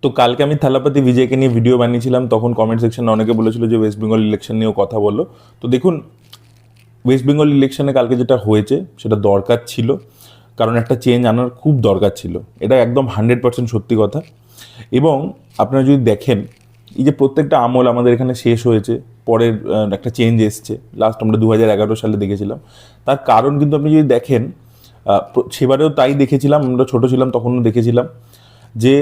তো কালকে আমি থালাপাতি বিজয়কে নিয়ে ভিডিও বানিয়েছিলাম, তখন কমেন্ট সেকশনে অনেকে বলেছিল যে ওয়েস্ট বেঙ্গল ইলেকশন নিয়েও কথা বলো। তো দেখুন, ওয়েস্ট বেঙ্গল ইলেকশনে কালকে যেটা হয়েছে সেটা দরকার ছিল, কারণ একটা চেঞ্জ আনার খুব দরকার ছিল। এটা একদম 100% সত্যি কথা। এবং আপনারা যদি দেখেন, এই যে প্রত্যেকটা আমল আমাদের এখানে শেষ হয়েছে, পরের একটা চেঞ্জ এসছে, লাস্ট আমরা 2011 সালে দেখেছিলাম। তার কারণ কিন্তু আপনি যদি দেখেন, সেবারেও তাই দেখেছিলাম, আমরা ছোটো ছিলাম তখনও দেখেছিলাম যে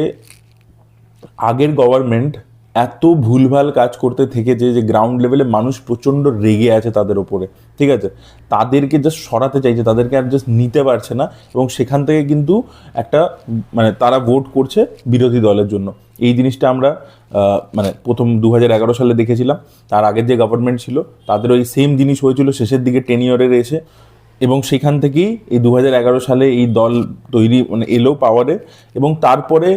আগের গভর্নমেন্ট এত ভুলভাল কাজ করতে থেকেছে যে গ্রাউন্ড লেভেলে মানুষ প্রচণ্ড রেগে আছে তাদের ওপরে, ঠিক আছে? তাদেরকে জাস্ট সরাতে চাইছে, তাদেরকে আর জাস্ট নিতে পারছে না। এবং সেখান থেকে কিন্তু একটা মানে তারা ভোট করছে বিরোধী দলের জন্য। এই জিনিসটা আমরা মানে প্রথম 2011 সালে দেখেছিলাম। তার আগের যে গভর্নমেন্ট ছিল তাদের ওই সেম জিনিস হয়েছিল শেষের দিকে টেনিয়রের এসে। এবং সেখান থেকেই এই 2011 সালে এই দল তৈরি মানে এলো পাওয়ারে। এবং তারপরে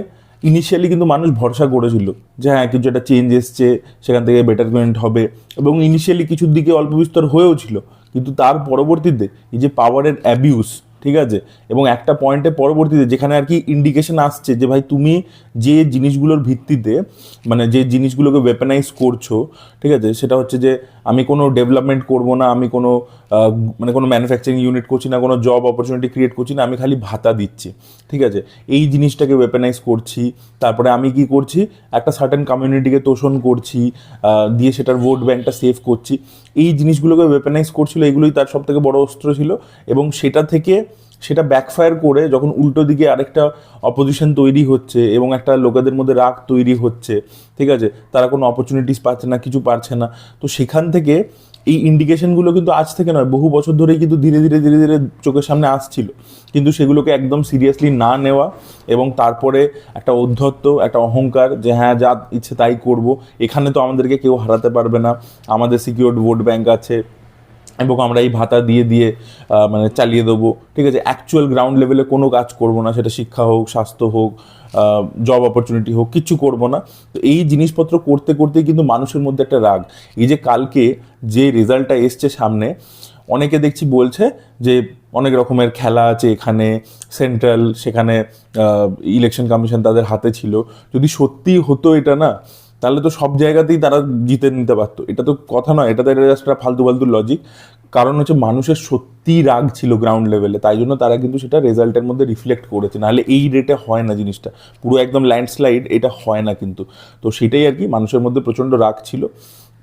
ইনিশিয়ালি কিন্তু মানুষ ভরসা করেছিল যে হ্যাঁ, কিছু একটা চেঞ্জ এসছে, সেখান থেকে বেটারমেন্ট হবে। এবং ইনিশিয়ালি কিছুর দিকে অল্প বিস্তর হয়েও ছিল, কিন্তু তার পরবর্তীতে এই যে পাওয়ারের অ্যাবিউস, ঠিক আছে, এবং একটা পয়েন্টে পরবর্তীতে যেখানে আর কি ইন্ডিকেশন আসছে যে ভাই তুমি যে জিনিসগুলোর ভিত্তিতে মানে যে জিনিসগুলোকে ওয়েপেনাইজ করছো, ঠিক আছে, সেটা হচ্ছে যে আমি কোনো ডেভেলপমেন্ট করব না, আমি কোনো মানে কোনো ম্যানুফ্যাকচারিং ইউনিট করছি না, কোনো জব অপরচুনিটি ক্রিয়েট করছি না, আমি খালি ভাতা দিচ্ছি, ঠিক আছে, এই জিনিসটাকে ওয়েপেনাইজ করছি। তারপরে আমি কি করছি, একটা সার্টেন কমিউনিটিকে তোষণ করছি, দিয়ে সেটার ভোট ব্যাঙ্কটা সেভ করছি। এই জিনিসগুলোকে ওয়েপেনাইজ করছিল, এগুলোই তার সব থেকে বড় অস্ত্র ছিল। এবং সেটা থেকে সেটা ব্যাকফায়ার করে যখন উল্টো দিকে আরেকটা অপোজিশন তৈরি হচ্ছে এবং একটা লোকেদের মধ্যে রাগ তৈরি হচ্ছে, ঠিক আছে, তারা কোনো অপরচুনিটিস পাচ্ছে না, কিছু পারছে না। তো সেখান থেকে এই ইন্ডিকেশনগুলো কিন্তু আজ থেকে নয়, বহু বছর ধরেই কিন্তু ধীরে ধীরে ধীরে ধীরে চোখের সামনে আসছিল। কিন্তু সেগুলোকে একদম সিরিয়াসলি না নেওয়া এবং তারপরে একটা ঔদ্ধত্য, একটা অহংকার যে হ্যাঁ যা ইচ্ছে তাই করব, এখানে তো আমাদেরকে কেউ হারাতে পারবে না, আমাদের সিকিউরড ভোট ব্যাঙ্ক আছে এবং আমরা এই ভাতা দিয়ে দিয়ে মানে চালিয়ে দেবো, ঠিক আছে, অ্যাকচুয়াল গ্রাউন্ড লেভেলে কোনো কাজ করব না, সেটা শিক্ষা হোক, স্বাস্থ্য হোক, জব অপরচুনিটি হোক, কিচ্ছু করব না। তো এই জিনিসপত্র করতে করতেই কিন্তু মানুষের মধ্যে একটা রাগ। এই যে কালকে যে রেজাল্টটা এসছে সামনে, অনেকে দেখছি বলছে যে অনেক রকমের খেলা আছে এখানে, সেন্ট্রাল, সেখানে ইলেকশন কমিশন তাদের হাতে ছিল। যদি সত্যি হতো এটা না, তাহলে তো সব জায়গাতেই তারা জিতে নিতে পারতো। এটা তো কথা নয়, এটা তো জাস্ট একটা ফালতু ফালতু লজিক। কারণ হচ্ছে মানুষের সত্যিই রাগ ছিল গ্রাউন্ড লেভেলে, তাই জন্য তারা কিন্তু সেটা রেজাল্টের মধ্যে রিফ্লেক্ট করেছে। নাহলে এই রেটে হয় না জিনিসটা, পুরো একদম ল্যান্ডস্লাইড এটা হয় না কিন্তু। তো সেটাই আর কি, মানুষের মধ্যে প্রচণ্ড রাগ ছিল।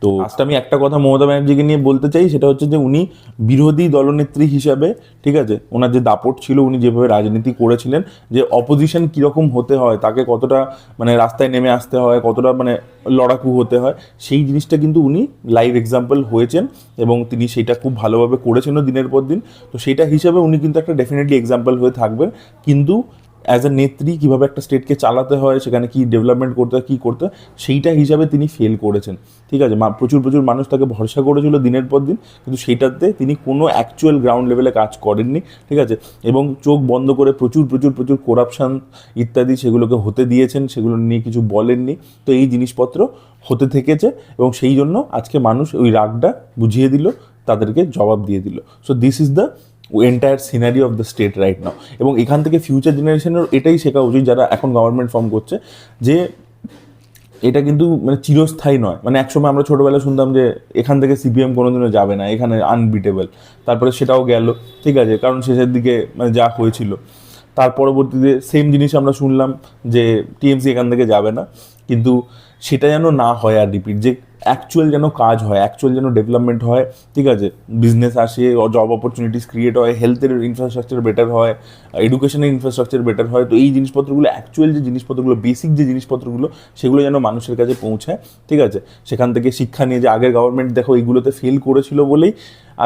তো আজকে আমি একটা কথা মমতা ব্যানার্জিকে নিয়ে বলতে চাই, সেটা হচ্ছে যে উনি বিরোধী দলনেত্রী হিসাবে, ঠিক আছে, ওনার যে দাপট ছিল, উনি যেভাবে রাজনীতি করেছিলেন, যে অপোজিশন কীরকম হতে হয়, তাকে কতটা মানে রাস্তায় নেমে আসতে হয়, কতটা মানে লড়াকু হতে হয়, সেই জিনিসটা কিন্তু উনি লাইভ এক্সাম্পল হয়েছেন এবং তিনি সেটা খুব ভালোভাবে করেছেনও দিনের পর দিন। তো সেটা হিসাবে উনি কিন্তু একটা ডেফিনেটলি এক্সাম্পল হয়ে থাকবেন। কিন্তু অ্যাজ এ নেত্রী কীভাবে একটা স্টেটকে চালাতে হয়, সেখানে কী ডেভেলপমেন্ট করতে হয়, কী করতে হয়, সেইটা হিসাবে তিনি ফেল করেছেন, ঠিক আছে। প্রচুর প্রচুর মানুষ তাকে ভরসা করেছিল দিনের পর দিন, কিন্তু সেইটাতে তিনি কোনো অ্যাকচুয়াল গ্রাউন্ড লেভেলে কাজ করেননি, ঠিক আছে। এবং চোখ বন্ধ করে প্রচুর প্রচুর প্রচুর করাপশান ইত্যাদি সেগুলোকে হতে দিয়েছেন, সেগুলো নিয়ে কিছু বলেননি। তো এই জিনিসপত্র হতে থেকেছে এবং সেই জন্য আজকে মানুষ ওই রাগটা বুঝিয়ে দিল, তাদেরকে জবাব দিয়ে দিল। So this is the entire scenery of the state right now. এবং এখান থেকে ফিউচার জেনারেশনের এটাই শেখা উচিত, যারা এখন গভর্নমেন্ট ফর্ম করছে, যে এটা কিন্তু মানে চিরস্থায়ী নয়। মানে একসময় আমরা ছোটোবেলায় শুনতাম যে এখান থেকে সিপিএম কোনোদিনও যাবে না, এখানে আনবিটেবল, তারপরে সেটাও গেল, ঠিক আছে, কারণ শেষের দিকে মানে যা হয়েছিল। তার পরবর্তীতে সেম জিনিস আমরা শুনলাম যে টিএমসি এখান থেকে যাবে না। কিন্তু সেটা যেন না হয় আর রিপিট, যে অ্যাকচুয়াল যেন কাজ হয়, অ্যাকচুয়াল যেন ডেভেলপমেন্ট হয়, ঠিক আছে, বিজনেস আসে, জব অপরচুনিটিস ক্রিয়েট হয়, হেলথের ইনফ্রাস্ট্রাকচার বেটার হয়, এডুকেশনের ইনফ্রাস্ট্রাকচার বেটার হয়। তো এই জিনিসপত্রগুলো, অ্যাকচুয়াল যে জিনিসপত্রগুলো, বেসিক যে জিনিসপত্রগুলো, সেগুলো যেন মানুষের কাছে পৌঁছায়, ঠিক আছে। সেখান থেকে শিক্ষা নিয়ে যে আগের গভর্নমেন্ট দেখো এইগুলোতে ফেল করেছিল বলেই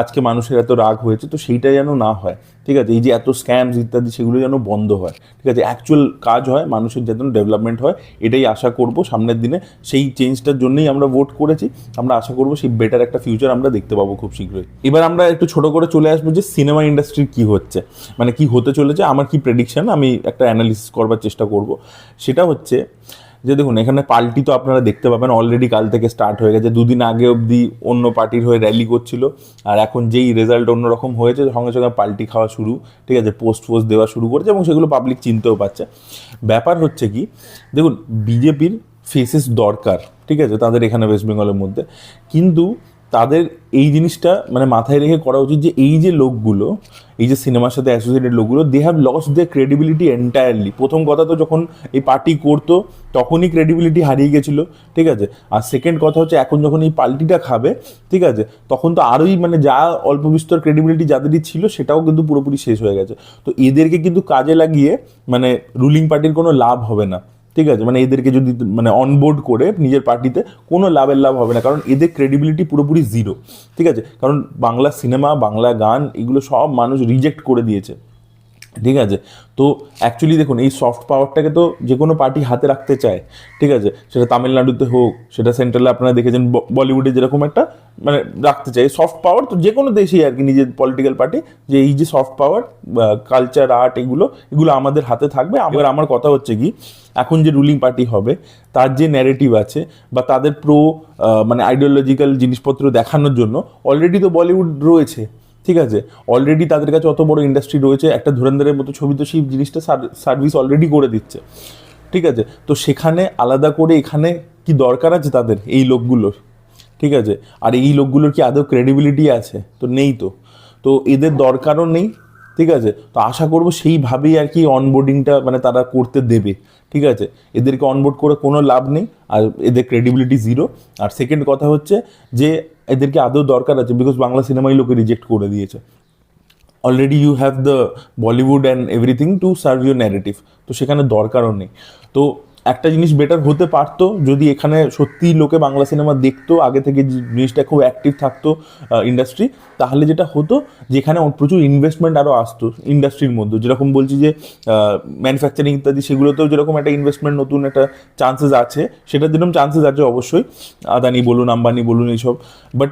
আজকে মানুষের এত রাগ হয়েছে, তো সেইটা যেন না হয়, ঠিক আছে। এই যে এত স্ক্যামস ইত্যাদি সেগুলো যেন বন্ধ হয়, ঠিক আছে, অ্যাকচুয়াল কাজ হয়, মানুষের যেন ডেভেলপমেন্ট হয়, এটাই আশা করব সামনের দিনে। সেই চেঞ্জটার জন্যই আমরা ভোট করেছি। আমরা আশা করব সেই বেটার একটা ফিউচার আমরা দেখতে পাবো খুব শীঘ্রই। এবার আমরা একটু ছোট করে চলে আসবো যে সিনেমা ইন্ডাস্ট্রির কী হচ্ছে, মানে কি হতে চলেছে, আমার কি প্রেডিকশন, আমি একটা অ্যানালিসিস করবার চেষ্টা করব। সেটা হচ্ছে যে দেখুন এখানে পাল্টি তো আপনারা দেখতে পাবেন অলরেডি কাল থেকে স্টার্ট হয়ে গেছে, দুদিন আগে অবধি অন্য পার্টির হয়ে র্যালি করছিল, আর এখন যেই রেজাল্ট অন্যরকম হয়েছে সঙ্গে সঙ্গে পাল্টি খাওয়া শুরু, ঠিক আছে, পোস্ট দেওয়া শুরু করেছে এবং সেগুলো পাবলিক চিনতেও পারছে। ব্যাপার হচ্ছে কি, দেখুন বিজেপির ফেসেস দরকার, ঠিক আছে, তাদের এখানে ওয়েস্ট বেঙ্গলের মধ্যে, কিন্তু তাদের এই জিনিসটা মানে মাথায় রেখে করা উচিত যে এই যে লোকগুলো, এই যে সিনেমার সাথে অ্যাসোসিয়েটেড লোকগুলো, they have lost their credibility entirely. প্রথম কথা তো যখন এই পার্টি করতো তখনই ক্রেডিবিলিটি হারিয়ে গেছিলো, ঠিক আছে। আর সেকেন্ড কথা হচ্ছে এখন যখন এই পাল্টিটা খাবে, ঠিক আছে, তখন তো আরোই মানে যা অল্প বিস্তর ক্রেডিবিলিটি যাদেরই ছিল সেটাও কিন্তু পুরোপুরি শেষ হয়ে গেছে। তো এদেরকে কিন্তু কাজে লাগিয়ে মানে রুলিং পার্টির কোনো লাভ হবে না, ঠিক আছে, মানে এদেরকে যদি মানে অনবোর্ড করে নিজের পার্টিতে কোনো লাভ হবে না, কারণ এদের ক্রেডিবিলিটি পুরোপুরি জিরো, ঠিক আছে। কারণ বাংলা সিনেমা, বাংলা গান এগুলো সব মানুষ রিজেক্ট করে দিয়েছে, ঠিক আছে। তো অ্যাকচুয়ালি দেখুন এই সফট পাওয়ারটাকে তো যে কোনো পার্টি হাতে রাখতে চায়, ঠিক আছে, সেটা তামিলনাড়ুতে হোক, সেটা সেন্ট্রালে আপনারা দেখেছেন বলিউডে যেরকম একটা মানে রাখতে চায় সফট পাওয়ার, তো যে কোনো দেশেই আর কি নিজের পলিটিক্যাল পার্টি যে এই যে সফট পাওয়ার, কালচার, আর্ট, এগুলো আমাদের হাতে থাকবে। এবার আমার কথা হচ্ছে কি, এখন যে রুলিং পার্টি হবে তার যে ন্যারেটিভ আছে বা তাদের মানে আইডিওলজিক্যাল জিনিসপত্র দেখানোর জন্য অলরেডি তো বলিউড রয়েছে, ঠিক আছে, অলরেডি তাদের কাছে অত বড় ইন্ডাস্ট্রি রয়েছে, একটা ধুরন্ধরের মতো ছবি তো সেই জিনিসটা সার্ভিস অলরেডি করে দিচ্ছে, ঠিক আছে। তো সেখানে আলাদা করে এখানে কি দরকার আছে তাদের এই লোকগুলোর, ঠিক আছে। আর এই লোকগুলোর কি আদৌ ক্রেডিবিলিটি আছে? তো নেই। তো এদের দরকারও নেই, ঠিক আছে। তো আশা করবো সেইভাবেই আর কি অনবোর্ডিংটা মানে তারা করতে দেবে, ঠিক আছে। এদেরকে অনবোর্ড করে কোনো লাভ নেই, আর এদের ক্রেডিবিলিটি জিরো। আর সেকেন্ড কথা হচ্ছে যে এদেরকে আদৌ দরকার আছে, বিকজ বাংলা সিনেমাই লোকে রিজেক্ট করে দিয়েছে already. You have the Bollywood and everything to serve your narrative, তো সেখানে দরকারও নেই। তো একটা জিনিস বেটার হতে পারতো যদি এখানে সত্যিই লোকে বাংলা সিনেমা দেখতো, আগে থেকে জিনিসটা খুব অ্যাক্টিভ থাকতো ইন্ডাস্ট্রি, তাহলে যেটা হতো যেখানে প্রচুর ইনভেস্টমেন্ট আরও আসতো ইন্ডাস্ট্রির মধ্যে, যেরকম বলছি যে ম্যানুফ্যাকচারিং ইত্যাদি, সেগুলোতেও যেরকম একটা ইনভেস্টমেন্ট নতুন একটা চান্সেস আছে, সেটার যেরকম চান্সেস আছে অবশ্যই, আদানি বলুন, আম্বানি বলুন, এইসব। বাট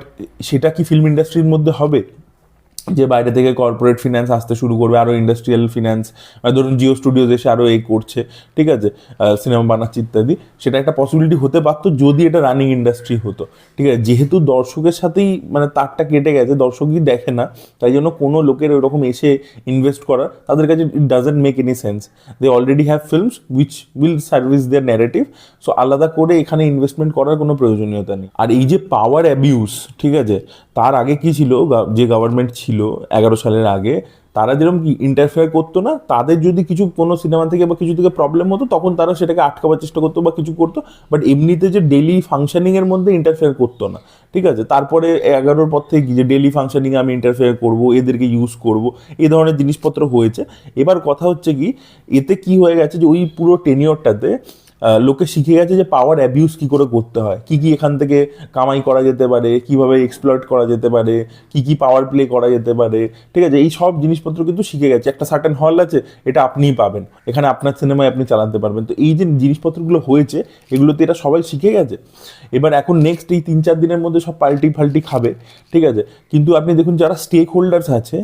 সেটা কি ফিল্ম ইন্ডাস্ট্রির মধ্যে হবে যে বাইরে থেকে কর্পোরেট ফিন্যান্স আসতে শুরু করবে, আরও ইন্ডাস্ট্রিয়াল ফিন্যান্স, ধরুন জিও স্টুডিওজ এসে আরও এই করছে, ঠিক আছে, সিনেমা বানাচ্ছে ইত্যাদি, সেটা একটা পসিবিলিটি হতে পারতো যদি এটা রানিং ইন্ডাস্ট্রি হতো, ঠিক আছে। যেহেতু দর্শকের সাথেই মানে তারটা কেটে গেছে, দর্শকই দেখে না, তাই জন্য কোনো লোকের ওরকম এসে ইনভেস্ট করা তাদের কাছে it doesn't make any sense. They already have films which will service their narrative, so আলাদা করে এখানে ইনভেস্টমেন্ট করার কোনো প্রয়োজনীয়তা নেই। আর এই যে পাওয়ার অ্যাবিউজ, ঠিক আছে, তার আগে কি ছিল, যে গভর্নমেন্ট ছিল 11 সালের আগে, তারা যেরকম কি ইন্টারফেয়ার করতো না, তাদের যদি কিছু কোনো সিনেমা থেকে বা কিছু থেকে প্রবলেম হতো তখন তারা সেটাকে আটকাবার চেষ্টা করতো বা কিছু করতো, বাট এমনিতে যে ডেলি ফাংশনিংয়ের মধ্যে ইন্টারফেয়ার করতো না, ঠিক আছে। তারপরে 11 পর থেকে যে ডেলি ফাংশনিংয়ে আমি ইন্টারফেয়ার করবো, এদেরকে ইউজ করবো, এই ধরনের জিনিসপত্র হয়েছে। এবার কথা হচ্ছে কি, এতে কি হয়ে গেছে যে ওই পুরো টেনিওরটাতে লোকে শিখে গেছে যে পাওয়ার অ্যাবিউজ কী করে করতে হয়, কী কী এখান থেকে কামাই করা যেতে পারে, কীভাবে এক্সপ্লয়েট করা যেতে পারে, কী কী পাওয়ার প্লে করা যেতে পারে, ঠিক আছে। এই সব জিনিসপত্র কিন্তু শিখে গেছে। একটা সার্টেন হল আছে, এটা আপনিই পাবেন, এখানে আপনার সিনেমায় আপনি চালাতে পারবেন। তো এই যে জিনিসপত্রগুলো হয়েছে, এগুলোতে এটা সবাই শিখে গেছে। এবার এখন নেক্সট এই 3-4 দিনের মধ্যে সব পাল্টি খাবে, ঠিক আছে। কিন্তু আপনি দেখুন যারা স্টেক হোল্ডার্স আছে,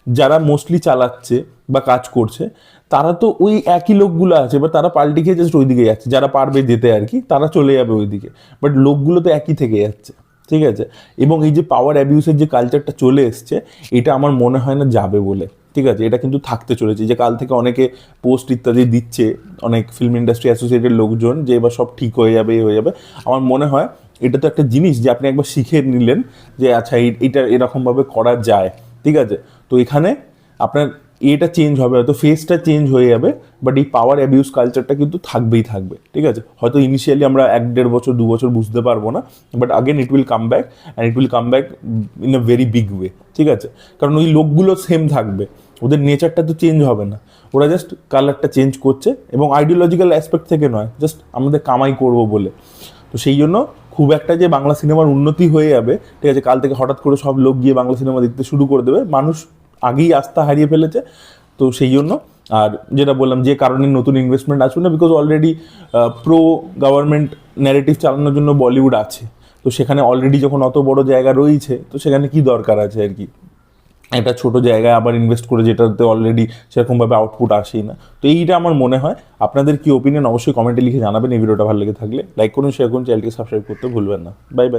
যারা মোস্টলি চালাচ্ছে বা কাজ করছে, তারা তো ওই একই লোকগুলো আছে, এবার তারা পাল্টি খেয়ে জাস্ট ওইদিকে যাচ্ছে, যারা পারবে যেতে আর কি, তারা চলে যাবে ওইদিকে, বাট লোকগুলো তো একই থেকে যাচ্ছে, ঠিক আছে। এবং এই যে পাওয়ার অ্যাবিউসের যে কালচারটা চলে এসছে, এটা আমার মনে হয় না যাবে বলে, ঠিক আছে। এটা কিন্তু থাকতে চলেছে, যে কাল থেকে অনেকে পোস্ট ইত্যাদি দিচ্ছে, অনেক ফিল্ম ইন্ডাস্ট্রি অ্যাসোসিয়েটেড লোকজন, যে এবার সব ঠিক হয়ে যাবে আমার মনে হয় এটা তো একটা জিনিস যে আপনি একবার শিখে নিলেন যে আচ্ছা এইটা এরকমভাবে করা যায়, ঠিক আছে। তো এখানে আপনার এটা চেঞ্জ হবে, হয়তো ফেসটা চেঞ্জ হয়ে যাবে, বাট এই পাওয়ার অ্যাবিউজ কালচারটা কিন্তু থাকবেই থাকবে, ঠিক আছে। হয়তো ইনিশিয়ালি আমরা 1-1.5 বছর 2 বছর বুঝতে পারবো না, but again it will come back, and it will come back in a very big way, ঠিক আছে। কারণ ওই লোকগুলো সেম থাকবে, ওদের নেচারটা তো চেঞ্জ হবে না, ওরা জাস্ট কালারটা চেঞ্জ করছে, এবং আইডিওলজিক্যাল অ্যাসপেক্ট থেকে নয়, জাস্ট আমাদের কামাই করবো বলে। তো সেই জন্য খুব একটা যে বাংলা সিনেমার উন্নতি হয়ে যাবে, ঠিক আছে, কাল থেকে হঠাৎ করে সব লোক গিয়ে বাংলা সিনেমা দেখতে শুরু করে দেবে, মানুষ আগেই আস্থা হারিয়ে ফেলেছে। তো সেই জন্য, আর যেটা বললাম যে কারণে নতুন ইনভেস্টমেন্ট আসবে না, because already pro government narrative চালানোর জন্য বলিউড আছে, তো সেখানে অলরেডি যখন অত বড় জায়গা রয়েছে, তো সেখানে কি দরকার আছে আর কি। একটা ছোট জায়গায় আবার ইনভেস্ট করে যেটাতে অলরেডি সেরকমভাবে আউটপুট আসেই না। তো এইটা আমার মনে হয়। আপনাদের কি ওপিনিয়ন অবশ্যই কমেন্টে লিখে জানাবেন। এই ভিডিওটা ভালো লেগে থাকলে লাইক করুন, শেয়ার করুন, চ্যানেলকে সাবস্ক্রাইব করতে ভুলবেন না। Bye bye.